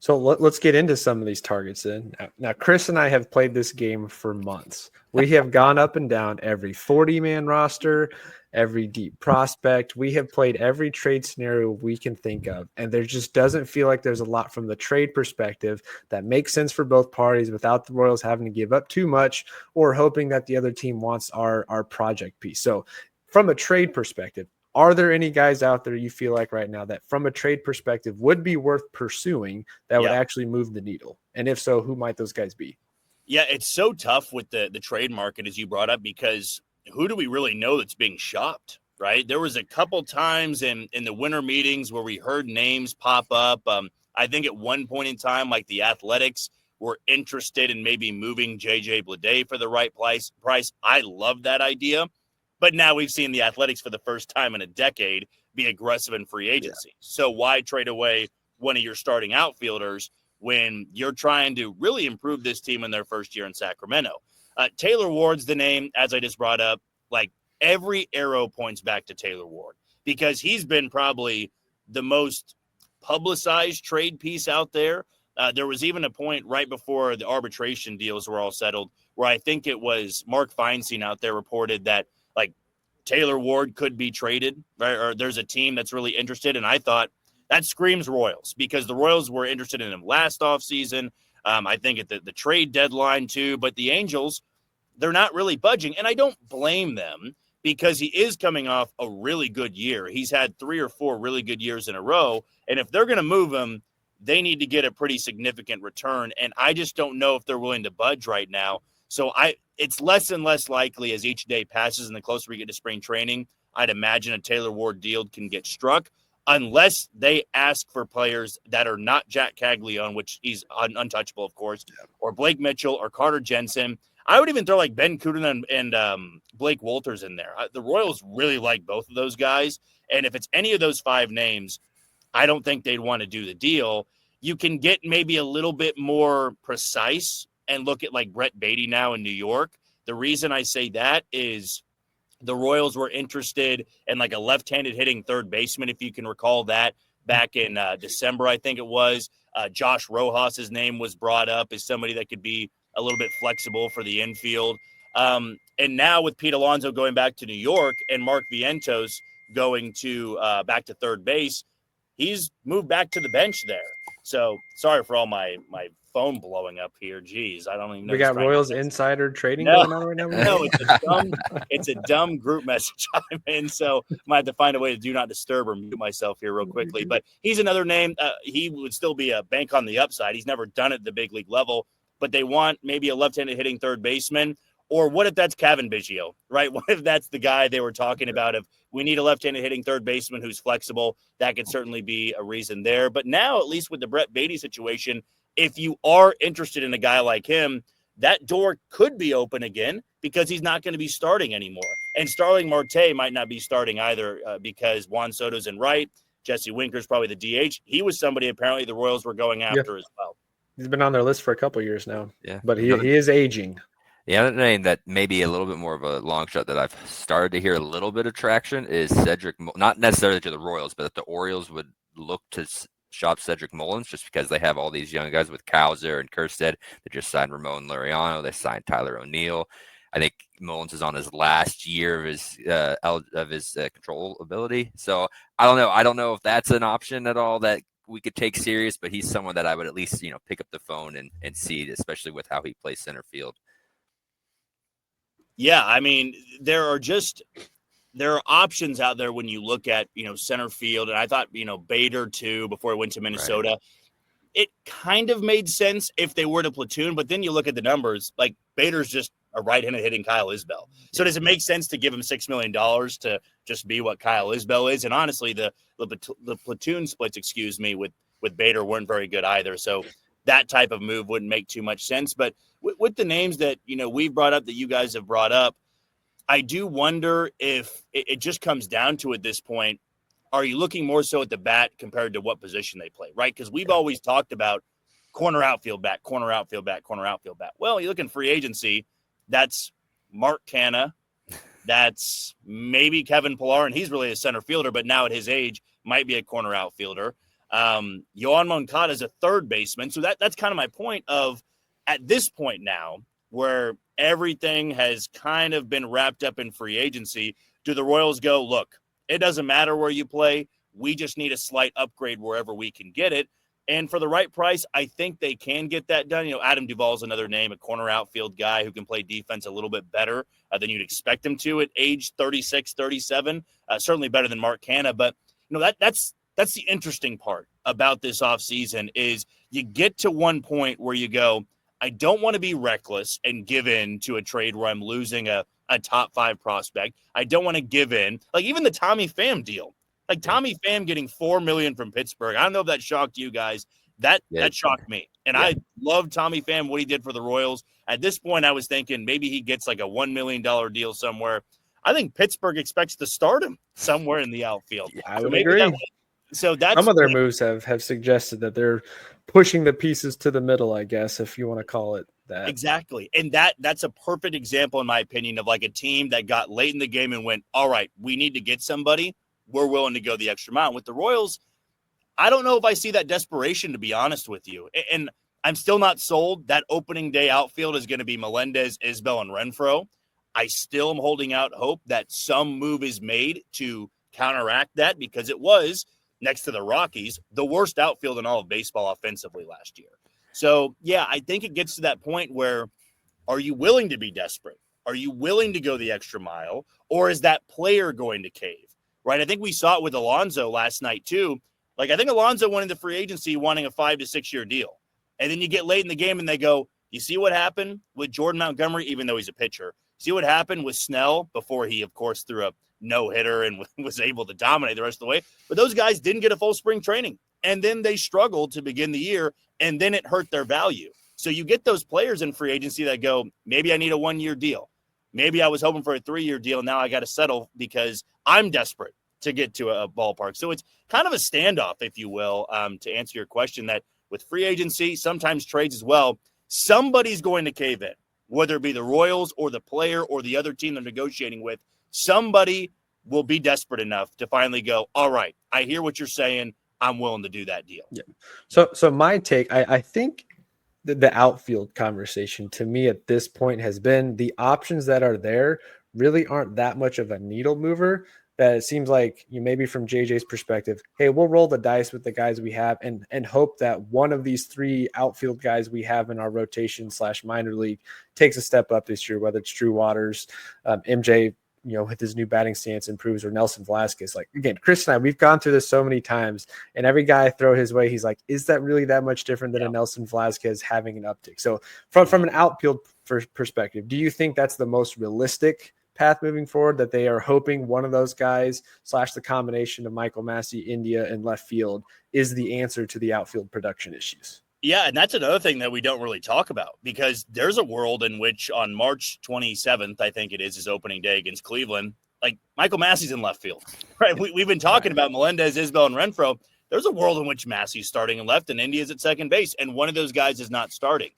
So let's get into some of these targets then. Now, Chris and I have played this game for months. We have gone up and down every 40-man roster, every deep prospect. We have played every trade scenario we can think of, and there just doesn't feel like there's a lot from the trade perspective that makes sense for both parties without the Royals having to give up too much or hoping that the other team wants our project piece. So from a trade perspective, are there any guys out there you feel like right now that from a trade perspective would be worth pursuing that would actually move the needle? And if so, who might those guys be? Yeah, it's so tough with the trade market, as you brought up, because who do we really know that's being shopped, right? There was a couple times in the winter meetings where we heard names pop up. I think at one point in time, like the Athletics were interested in maybe moving J.J. Bleday for the right price. I love that idea. But now we've seen the Athletics for the first time in a decade be aggressive in free agency. Yeah. So why trade away one of your starting outfielders when you're trying to really improve this team in their first year in Sacramento? Taylor Ward's the name, as I just brought up. Like, every arrow points back to Taylor Ward because he's been probably the most publicized trade piece out there. There was even a point right before the arbitration deals were all settled where I think it was Mark Feinstein out there reported that, like, Taylor Ward could be traded, right? Or there's a team that's really interested. And I thought that screams Royals because the Royals were interested in him last offseason. I think at the trade deadline too, but the Angels, they're not really budging. And I don't blame them because he is coming off a really good year. He's had 3 or 4 really good years in a row. And if they're going to move him, they need to get a pretty significant return. And I just don't know if they're willing to budge right now. So it's less and less likely as each day passes and the closer we get to spring training, I'd imagine a Taylor Ward deal can get struck unless they ask for players that are not Jack Caglione, which he's untouchable, of course, or Blake Mitchell or Carter Jensen. I would even throw like Ben Kudin and Blake Wolters in there. The Royals really like both of those guys. And if it's any of those 5 names, I don't think they'd want to do the deal. You can get maybe a little bit more precise and look at like Brett Beatty now in New York. The reason I say that is the Royals were interested in like a left-handed hitting third baseman, if you can recall that, back in December, I think it was. Josh Rojas' name was brought up as somebody that could be a little bit flexible for the infield. And now with Pete Alonso going back to New York and Mark Vientos going to back to third base, he's moved back to the bench there. So sorry for all my phone blowing up here. Jeez, I don't even know. We got Royals insider trading going on right now. No, it's a dumb group message I'm in. So I might have to find a way to do not disturb or mute myself here real quickly. But he's another name. He would still be a bank on the upside. He's never done it at the big league level, but they want maybe a left-handed hitting third baseman. Or what if that's Kevin Biggio, right? What if that's the guy they were talking about? If we need a left-handed hitting third baseman who's flexible, that could certainly be a reason there. But now, at least with the Brett Beatty situation, if you are interested in a guy like him, that door could be open again because he's not going to be starting anymore. And Starling Marte might not be starting either because Juan Soto's in right. Jesse Winker's probably the DH. He was somebody apparently the Royals were going after as well. He's been on their list for a couple of years now. Yeah, but he is aging. The other name that maybe a little bit more of a long shot that I've started to hear a little bit of traction is Cedric, not necessarily to the Royals, but that the Orioles would look to shop Cedric Mullins just because they have all these young guys with Kowser and Kerstead. They just signed Ramon Laureano. They signed Tyler O'Neill. I think Mullins is on his last year of his control ability. So I don't know. I don't know if that's an option at all that we could take serious, but he's someone that I would at least, pick up the phone and see, especially with how he plays center field. Yeah, I mean, there are options out there when you look at, center field. And I thought, Bader too, before he went to Minnesota, right. It kind of made sense if they were to platoon, but then you look at the numbers, like Bader's just a right-handed hitting Kyle Isbell. So does it make sense to give him $6 million to just be what Kyle Isbell is? And honestly, the platoon splits, with Bader weren't very good either. So that type of move wouldn't make too much sense. But with the names that, we've brought up, that you guys have brought up, I do wonder if it just comes down to at this point, are you looking more so at the bat compared to what position they play, right? Because we've always talked about corner outfield bat, corner outfield bat, corner outfield bat. Well, you look in free agency, that's Mark Canha, that's maybe Kevin Pillar, and he's really a center fielder, but now at his age might be a corner outfielder. Yohan Moncada is a third baseman. So that's kind of my point of at this point now where everything has kind of been wrapped up in free agency, do the Royals go, look, it doesn't matter where you play. We just need a slight upgrade wherever we can get it. And for the right price, I think they can get that done. Adam Duvall's another name, a corner outfield guy who can play defense a little bit better than you'd expect him to at age 36, 37. Certainly better than Mark Canha. But, that's the interesting part about this offseason is you get to one point where you go, I don't want to be reckless and give in to a trade where I'm losing a top 5 prospect. I don't want to give in. Like even the Tommy Pham deal. Like Tommy Pham getting $4 million from Pittsburgh. I don't know if that shocked you guys. That shocked me. And I love Tommy Pham, what he did for the Royals. At this point, I was thinking maybe he gets like a $1 million deal somewhere. I think Pittsburgh expects to start him somewhere in the outfield. I would agree. So that's some of their moves have suggested that they're pushing the pieces to the middle, I guess, if you want to call it that. Exactly. And that's a perfect example, in my opinion, of like a team that got late in the game and went, all right, we need to get somebody. We're willing to go the extra mile. With the Royals, I don't know if I see that desperation, to be honest with you. And I'm still not sold. That opening day outfield is going to be Melendez, Isbell, and Renfroe. I still am holding out hope that some move is made to counteract that because it was, next to the Rockies, the worst outfield in all of baseball offensively last year. So, yeah, I think it gets to that point where are you willing to be desperate? Are you willing to go the extra mile? Or is that player going to cave? Right? I think we saw it with Alonso last night, too. Like, I think Alonso went into free agency wanting a 5 to 6 year deal. And then you get late in the game and they go, you see what happened with Jordan Montgomery, even though he's a pitcher? See what happened with Snell before he, of course, threw a no-hitter and was able to dominate the rest of the way. But those guys didn't get a full spring training. And then they struggled to begin the year, and then it hurt their value. So you get those players in free agency that go, maybe I need a 1-year deal. Maybe I was hoping for a 3-year deal. Now I got to settle because I'm desperate to get to a ballpark. So it's kind of a standoff, if you will, to answer your question, that with free agency, sometimes trades as well, somebody's going to cave in, whether it be the Royals or the player or the other team they're negotiating with. Somebody will be desperate enough to finally go, all right, I hear what you're saying. I'm willing to do that deal. Yeah. So my take, I think the outfield conversation to me at this point has been the options that are there really aren't that much of a needle mover. That it seems like maybe from JJ's perspective, hey, we'll roll the dice with the guys we have and hope that one of these 3 outfield guys we have in our rotation / minor league takes a step up this year, whether it's Drew Waters, MJ, with his new batting stance improves, or Nelson Velasquez. Like, again, Chris and I, we've gone through this so many times, and every guy I throw his way, he's like, is that really that much different than a Nelson Velasquez having an uptick? So from an outfield perspective, do you think that's the most realistic path moving forward, that they are hoping one of those guys / the combination of Michael Massey, India, and left field is the answer to the outfield production issues? Yeah, and that's another thing that we don't really talk about, because there's a world in which on March 27th, I think it is his opening day against Cleveland, like Michael Massey's in left field, right? We've been talking about Melendez, Isbell, and Renfroe. There's a world in which Massey's starting in left and India's at second base, and one of those guys is not starting.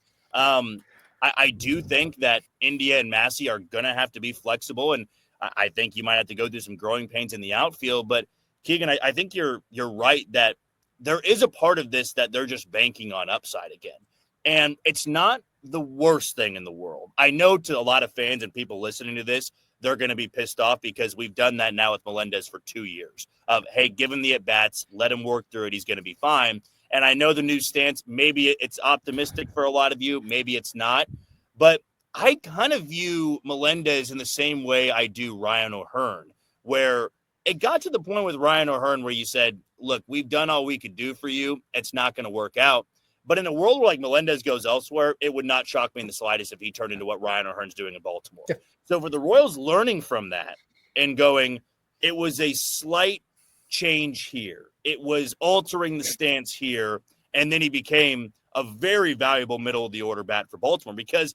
I do think that India and Massey are going to have to be flexible, and I think you might have to go through some growing pains in the outfield. But, Keegan, I think you're right that there is a part of this that they're just banking on upside again. And it's not the worst thing in the world. I know to a lot of fans and people listening to this, they're going to be pissed off because we've done that now with Melendez for 2 years of, hey, give him the at-bats, let him work through it, he's going to be fine. And I know the new stance, maybe it's optimistic for a lot of you, maybe it's not. But I kind of view Melendez in the same way I do Ryan O'Hearn, where it got to the point with Ryan O'Hearn where you said, look, we've done all we could do for you. It's not going to work out. But in a world where like Melendez goes elsewhere, it would not shock me in the slightest if he turned into what Ryan O'Hearn's doing in Baltimore. Yeah. So for the Royals learning from that and going, it was a slight change here. It was altering the stance here. And then he became a very valuable middle of the order bat for Baltimore, because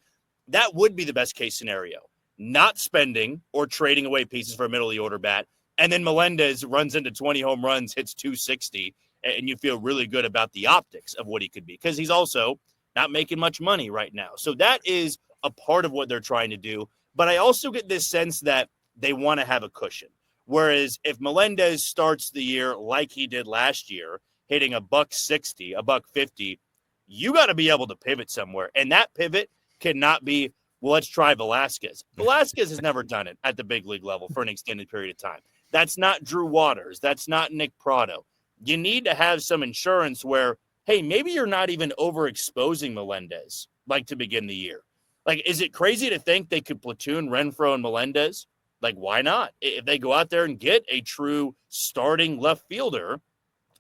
that would be the best case scenario. Not spending or trading away pieces for a middle of the order bat. And then Melendez runs into 20 home runs, hits 260, and you feel really good about the optics of what he could be, because he's also not making much money right now. So that is a part of what they're trying to do. But I also get this sense that they want to have a cushion. Whereas if Melendez starts the year like he did last year, hitting $160, $150, you got to be able to pivot somewhere. And that pivot cannot be, well, let's try Velasquez. Velasquez has never done it at the big league level for an extended period of time. That's not Drew Waters. That's not Nick Prado. You need to have some insurance where, hey, maybe you're not even overexposing Melendez like to begin the year. Like, is it crazy to think they could platoon Renfroe and Melendez? Like, why not? If they go out there and get a true starting left fielder,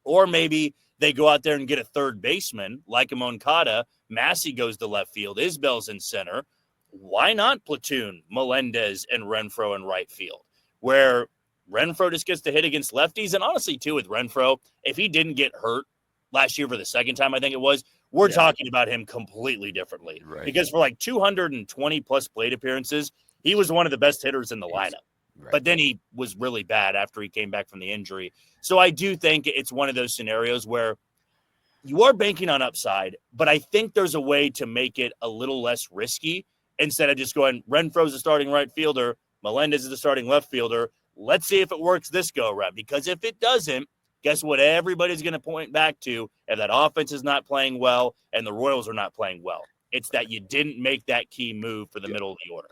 or maybe they go out there and get a third baseman like a Moncada, Massey goes to left field, Isbell's in center. Why not platoon Melendez and Renfroe in right field, where Renfroe just gets to hit against lefties? And honestly, too, with Renfroe, if he didn't get hurt last year for the second time, I think it was, we're talking about him completely differently. Right. Because for like 220-plus plate appearances, he was one of the best hitters in the lineup. Right. But then he was really bad after he came back from the injury. So I do think it's one of those scenarios where you are banking on upside, but I think there's a way to make it a little less risky instead of just going, Renfroe's the starting right fielder, Melendez is the starting left fielder. Let's see if it works this go-around. Because if it doesn't, guess what everybody's going to point back to if that offense is not playing well and the Royals are not playing well? It's that you didn't make that key move for the middle of the order.